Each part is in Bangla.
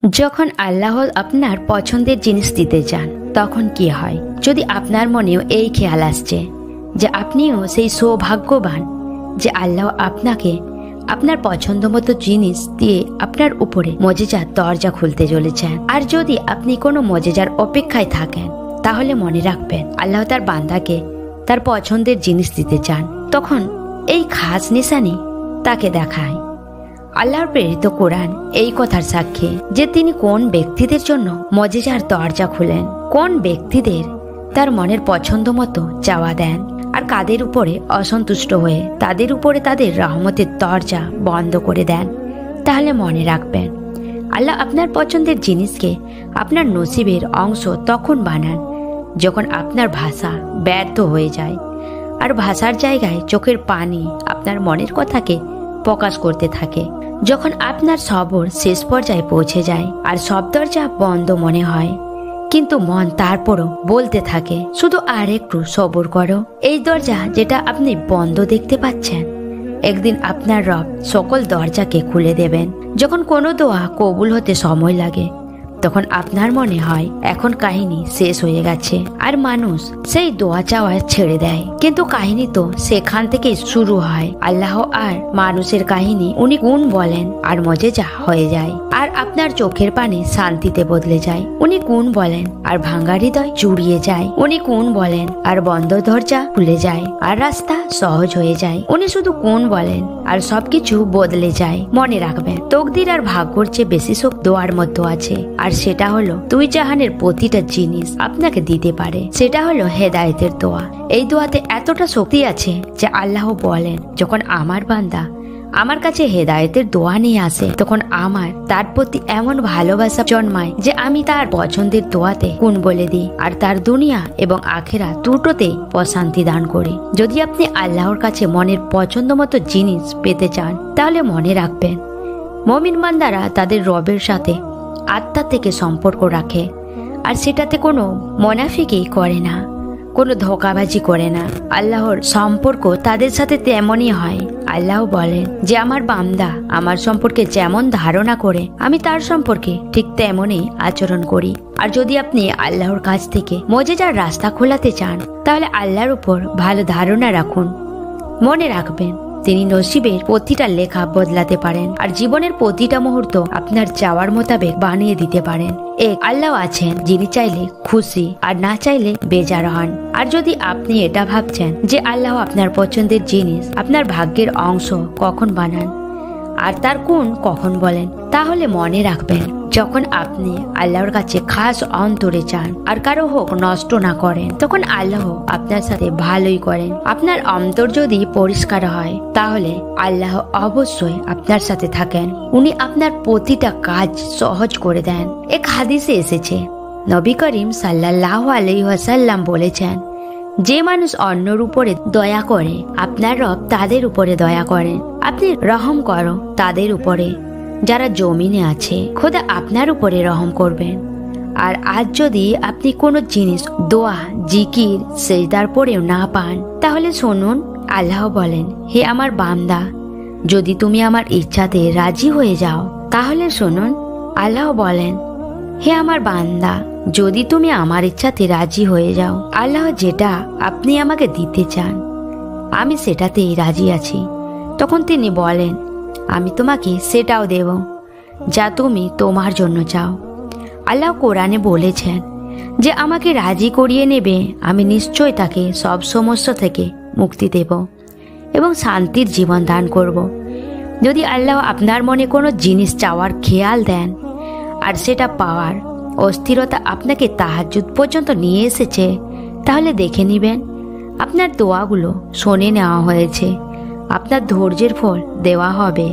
যখন আল্লাহ আপনার পছন্দের জিনিস দিতে চান তখন কি হয়? যদি আপনার মনেও এই খেয়াল আসছে যে আপনিও সেই সৌভাগ্যবান যে আল্লাহ আপনাকে আপনার পছন্দ মতো জিনিস দিয়ে আপনার উপরে মজেজার দরজা খুলতে চলেছেন, আর যদি আপনি কোনো মজেজার অপেক্ষায় থাকেন তাহলে মনে রাখবেন আল্লাহ তার বান্দাকে তার পছন্দের জিনিস দিতে চান, তখন এই খাস নিশানি তাকে দেখায়। আল্লাহর প্রেরিত কোরআন এই কথার সাক্ষী যে তিনি কোন ব্যক্তিদের জন্য মজেজার দরজা খুলেন, কোন ব্যক্তিদের তার মনের পছন্দ মতো চাওয়া দেন, আর কাদের উপরে অসন্তুষ্ট হয়ে তাদের উপরে তাদের রহমতের দরজা বন্ধ করে দেন। তাহলে মনে রাখবেন আল্লাহ আপনার পছন্দের জিনিসকে আপনার নসিবের অংশ তখন বানান যখন আপনার ভাষা ব্যর্থ হয়ে যায়, আর ভাষার জায়গায় চোখের পানি আপনার মনের কথাকে প্রকাশ করতে থাকে। যখন আপনার সবর শেষ পর্যায়ে পৌঁছে যায় আর সব দরজা বন্ধ মনে হয়, কিন্তু মন তারপরও বলতে থাকে শুধু আর একটু সবর করো। এই দরজা যেটা আপনি বন্ধ দেখতে পাচ্ছেন, একদিন আপনার রব সকল দরজাকে খুলে দেবেন। যখন কোনো দোয়া কবুল হতে সময় লাগে তখন আপনার মনে হয় এখন কাহিনী শেষ হয়ে গেছে আর মানুষ সেই দোয়া চাওয়া ছেড়ে দেয়, কিন্তু কাহিনী তো সেখান থেকে শুরু হয়। আল্লাহ আর মানুষের কাহিনী উনি গুণ বলেন আর মজেজা হয়ে যায়, আর আপনার চোখের পানি শান্তিতে বদলে যায়। উনি গুণ বলেন আর ভাঙা হৃদয় জুড়িয়ে যায়। উনি গুণ বলেন আর বন্ধ দরজা খুলে যায় আর রাস্তা সহজ হয়ে যায়। উনি শুধু গুণ বলেন আর সবকিছু বদলে যায়। মনে রাখবেন তকদির আর ভাগ্যর চেয়ে বেশি শক্তি দোয়ার মধ্যে আছে, আর সেটা হলো দুই জাহানের প্রতিটা জিনিস আপনাকে দিতে পারে। সেটা হলো হেদায়েতের দোয়া। এই দোয়াতে এতটা শক্তি আছে যে আল্লাহ বলেন যখন আমার বান্দা আমার কাছে হেদায়েতের দোয়া নিয়ে আসে তখন আমার তার প্রতি এমন ভালোবাসা জন্মায় যে আমি তার পছন্দের দোয়াতে গুণ বলে দিই আর তার দুনিয়া এবং আখেরা দুটোতেই প্রশান্তি দান করি। যদি আপনি আল্লাহর কাছে মনের পছন্দ মতো জিনিস পেতে চান তাহলে মনে রাখবেন মুমিন বান্দারা তাদের রবের সাথে আত্মা থেকে সম্পর্ক রাখে, আর সেটাতে কোনো মুনাফিকি করে না, কোনো ধোঁকাবাজি করে না। আল্লাহর সম্পর্ক তাদের সাথে তেমনই হয়। আল্লাহ বলেন যে আমার বান্দা আমার সম্পর্কে যেমন ধারণা করে আমি তার সম্পর্কে ঠিক তেমনই আচরণ করি। আর যদি আপনি আল্লাহর কাছ থেকে মজেজার রাস্তা খোলাতে চান তাহলে আল্লাহর উপর ভালো ধারণা রাখুন। মনে রাখবেন তিনি নসিবের প্রতিটা লেখা বদলাতে পারেন আর জীবনের প্রতিটা মুহূর্ত আপনার চাওয়ার মোতাবেক বানিয়ে দিতে পারেন। এক আল্লাহ আছেন যিনি চাইলে খুশি আর না চাইলে বেজার হন। আর যদি আপনি এটা ভাবছেন যে আল্লাহ আপনার পছন্দের জিনিস আপনার ভাগ্যের অংশ কখন বানান আর তার কোন কখন বলেন, তাহলে মনে রাখবেন যখন আপনি আল্লাহর কাছে খাস অন্তরে চান আর কারো হোক নষ্ট না করেন তখন আল্লাহ আপনার সাথে ভালোই করেন। আপনার অন্তর যদি পরিষ্কার হয় তাহলে আল্লাহ অবশ্যই আপনার সাথে থাকেন। উনি আপনার প্রতিটা কাজ সহজ করে দেন। এক হাদিসে এসেছে নবী করিম সাল্লাল্লাহু আলাইহি ওয়াসাল্লাম বলেছেন, যে মানুষ অন্যর উপরে দয়া করে আপনার রব তাদের উপরে দয়া করেন। আপনি রহম করো তাদের উপরে যারা জমিনে আছে, খোদা আপনার উপরে রহম করবেন। আর আজ যদি আপনি কোনো জিনিস দোয়া জিকির সেজদার পরেও না পান তাহলে শুনুন আল্লাহ বলেন, হে আমার বান্দা যদি তুমি আমার ইচ্ছাতে রাজি হয়ে যাও তাহলে শুনুন আল্লাহ বলেন, হে আমার বান্দা যদি তুমি আমার ইচ্ছাতে রাজি হয়ে যাও, আল্লাহ যেটা আপনি আমাকে দিতে চান আমি সেটাতেই রাজি আছি। তখন তিনি বলেন, আমি তোমাকে সেটাও দেব যা তুমি তোমার জন্য চাও। আল্লাহ কোরআনে বলেছেন যে আমাকে রাজি করিয়ে নেবে আমি নিশ্চয় তাকে সব সমস্যা থেকে মুক্তি দেব এবং শান্তির জীবন দান করব। যদি আল্লাহ আপনার মনে কোনো জিনিস চাওয়ার খেয়াল দেন আর সেটা পাওয়ার অস্থিরতা আপনাকে তাহাজ্জুদ পর্যন্ত নিয়ে এসেছে, তাহলে দেখে নেবেন আপনার দোয়াগুলো শুনে নেওয়া হয়েছে, আপনার ধৈর্যের ফল দেওয়া হবে,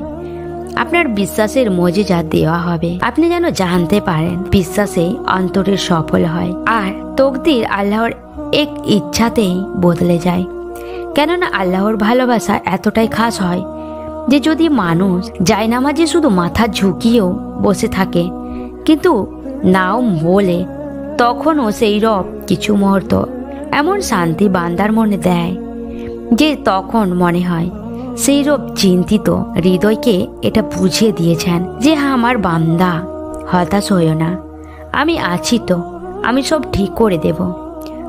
আপনার বিশ্বাসের মজেজা দেওয়া হবে। আপনি যেন জানতে পারেন বিশ্বাসেই অন্তরের সফল হয় আর তকদির আল্লাহর এক ইচ্ছাতেই বদলে যায়। কেননা আল্লাহর ভালোবাসা এতটাই খাস হয় যে যদি মানুষ জায়নামাজে শুধু মাথা ঝুঁকিয়েও বসে থাকে কিন্তু নাও বলে, তখনও সেই রব কিছু মুহূর্ত এমন শান্তি বান্দার মনে দেয় যে তখন মনে হয় সেই রব চিন্তিত হৃদয়কে এটা বুঝিয়ে দিয়েছেন যে হ্যাঁ আমার বান্দা হতাশ হইও না, আমি আছি তো, আমি সব ঠিক করে দেব।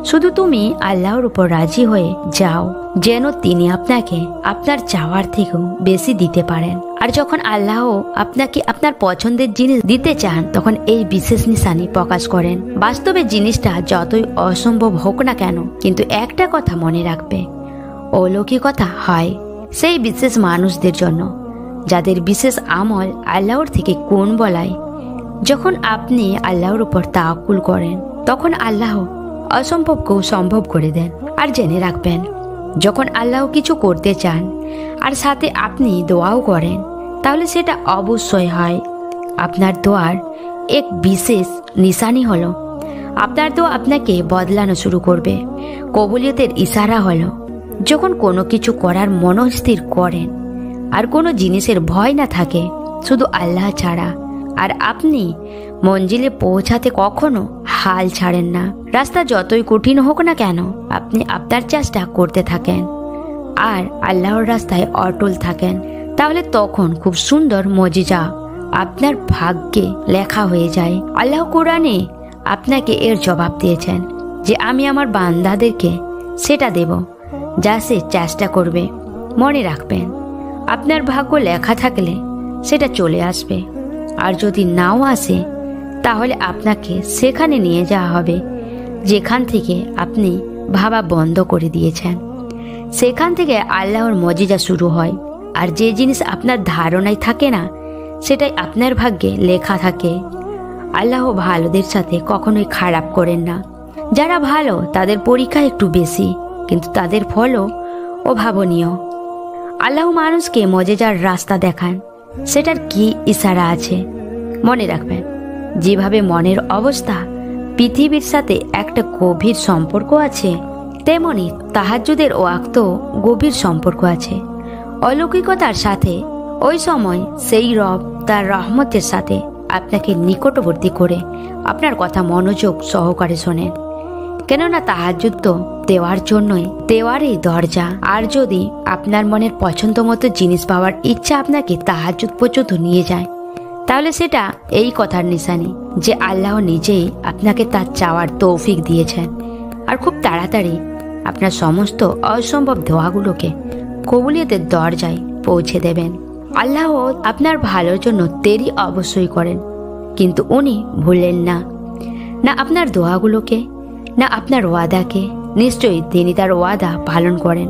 শুধু তুমি আল্লাহর উপর রাজি হয়ে যাও, যেন তিনি আপনাকে আপনার চাওয়ার থেকেও বেশি দিতে পারেন। আর যখন আল্লাহ আপনাকে আপনার পছন্দের জিনিস দিতে চান, তখন এই বিশেষ নিশানি প্রকাশ করেন। বাস্তবে জিনিসটা যতই অসম্ভব হোক না কেন, কিন্তু একটা কথা মনে রাখবে, অলৌকিকতা হয় সেই বিশেষ মানুষদের জন্য যাদের বিশেষ আমল আল্লাহর থেকে কোন বলায়। যখন আপনি আল্লাহর উপর তাওয়াক্কুল করেন, তখন আল্লাহ অসম্ভবকেও সম্ভব করে দেন। আর জেনে রাখবেন, যখন আল্লাহ কিছু করতে চান আর সাথে আপনি দোয়াও করেন, তাহলে সেটা অবশ্যই হয়। আপনার দোয়ার এক বিশেষ নিশানি হলো আপনার দোয়া আপনাকে বদলানো শুরু করবে। কবুলিয়তের ইশারা হলো যখন কোনো কিছু করার মনস্থির করেন আর কোনো জিনিসের ভয় না থাকে শুধু আল্লাহ ছাড়া, আর আপনি মঞ্জিলে পৌঁছাতে কখনো হাল ছাড়েন না। রাস্তা যতই কঠিন হোক না কেন, আপনি আপনার চেষ্টা করতে থাকেন আর আল্লাহর রাস্তায় অটল থাকেন, তাহলে তখন খুব সুন্দর মজিজা আপনার ভাগ্যে লেখা হয়ে যায়। আল্লাহ কোরআনে আপনাকে এর জবাব দিয়েছেন যে আমি আমার বান্দাদেরকে সেটা দেব যা সে চেষ্টা করবে। মনে রাখবেন, আপনার ভাগ্য লেখা থাকলে সেটা চলে আসবে, আর যদি নাও আসে তাহলে আপনাকে সেখানে নিয়ে যাওয়া হবে যেখান থেকে আপনি ভাবা বন্ধ করে দিয়েছেন। সেখান থেকে আল্লাহর মজিজা শুরু হয়। আর যে জিনিস আপনার ধারণায় থাকে না, সেটাই আপনার ভাগ্যে লেখা থাকে। আল্লাহ ভালোদের সাথে কখনোই খারাপ করেন না। যারা ভালো তাদের পরীক্ষা একটু বেশি, কিন্তু তাদের ফলও অভাবনীয়। আল্লাহ মানুষকে মজেজার রাস্তা দেখান, সেটার কি ইশারা আছে মনে রাখবেন। যেভাবে মনের অবস্থা পৃথিবীর সাথে একটা গভীর সম্পর্ক আছে, তেমনি তাহাজ্জুদের ওয়াক্ত গভীর সম্পর্ক আছে অলৌকিকতার সাথে। ওই সময় সেই রব তার রহমতের সাথে আপনাকে নিকটবর্তী করে আপনার কথা মনোযোগ সহকারে শোনেন, কেননা তাহাজ্জুদ তো দেওয়ার জন্যই, দেওয়ারই দরজা। আর যদি আপনার মনের পছন্দ মতো জিনিস পাওয়ার ইচ্ছা আপনাকে তাহাজ্জুদ পর্যন্ত নিয়ে যায়, তাহলে সেটা এই কথার নিশানি যে আল্লাহ নিজেই আপনাকে তার চাওয়ার তৌফিক দিয়েছেন, আর খুব তাড়াতাড়ি আপনার সমস্ত অসম্ভব দোয়াগুলোকে কবুলিয়তের দরজায় পৌঁছে দেবেন। আল্লাহ আপনার ভালোর জন্য দেরি অবশ্যই করেন, কিন্তু উনি ভুলেন না, না আপনার দোয়াগুলোকে না আপনার ওয়াদাকে। নিশ্চয়ই তিনি তার ওয়াদা পালন করেন।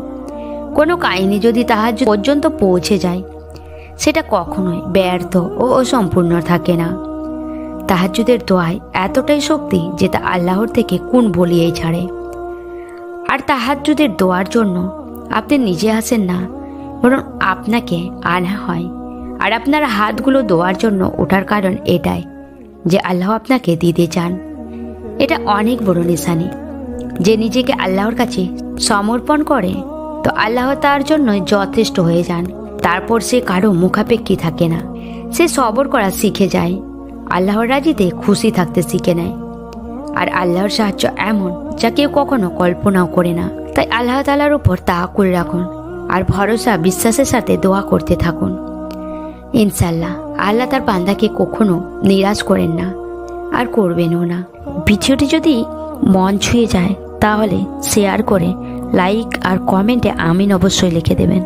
কোনো কাহিনী যদি তাহাজ্জুদ পর্যন্ত পৌঁছে যায়, সেটা কখনোই ব্যর্থ ও অসম্পূর্ণ থাকে না। তাহাজ্জুদের দোয়ায় এতটাই শক্তি যে তা আল্লাহর থেকে কোন বলিয়েই ছাড়ে। আর তাহাজ্জুদের দোয়ার জন্য আপনি নিজে আসেন না, বরং আপনাকে আনা হয়। আর আপনার হাতগুলো দোয়ার জন্য ওঠার কারণ এটাই যে আল্লাহ আপনাকে দিতে চান। এটা অনেক বড় নিশানি। যে নিজেকে আল্লাহর কাছে সমর্পণ করে, তো আল্লাহ তার জন্যই যথেষ্ট হয়ে যান। তারপর সে কারো মুখাপেক্ষী থাকে না, সে সবর করা শিখে যায়, আল্লাহর রাজিতে খুশি থাকতে শিখে নেয়। আর আল্লাহর সাহায্য এমন যা কেউ কখনো কল্পনাও করে না। তাই আল্লাহ তাআলার উপর তাওয়াক্কুল রাখুন আর ভরসা বিশ্বাসের সাথে দোয়া করতে থাকুন। ইনশাআল্লাহ আল্লাহ তার বান্দাকে কখনো নিরাশ করেন না, আর করবেনও না। ভিডিওটি যদি মন ছুঁয়ে যায় তাহলে শেয়ার করে লাইক আর কমেন্টে আমিন অবশ্যই লিখে দেবেন।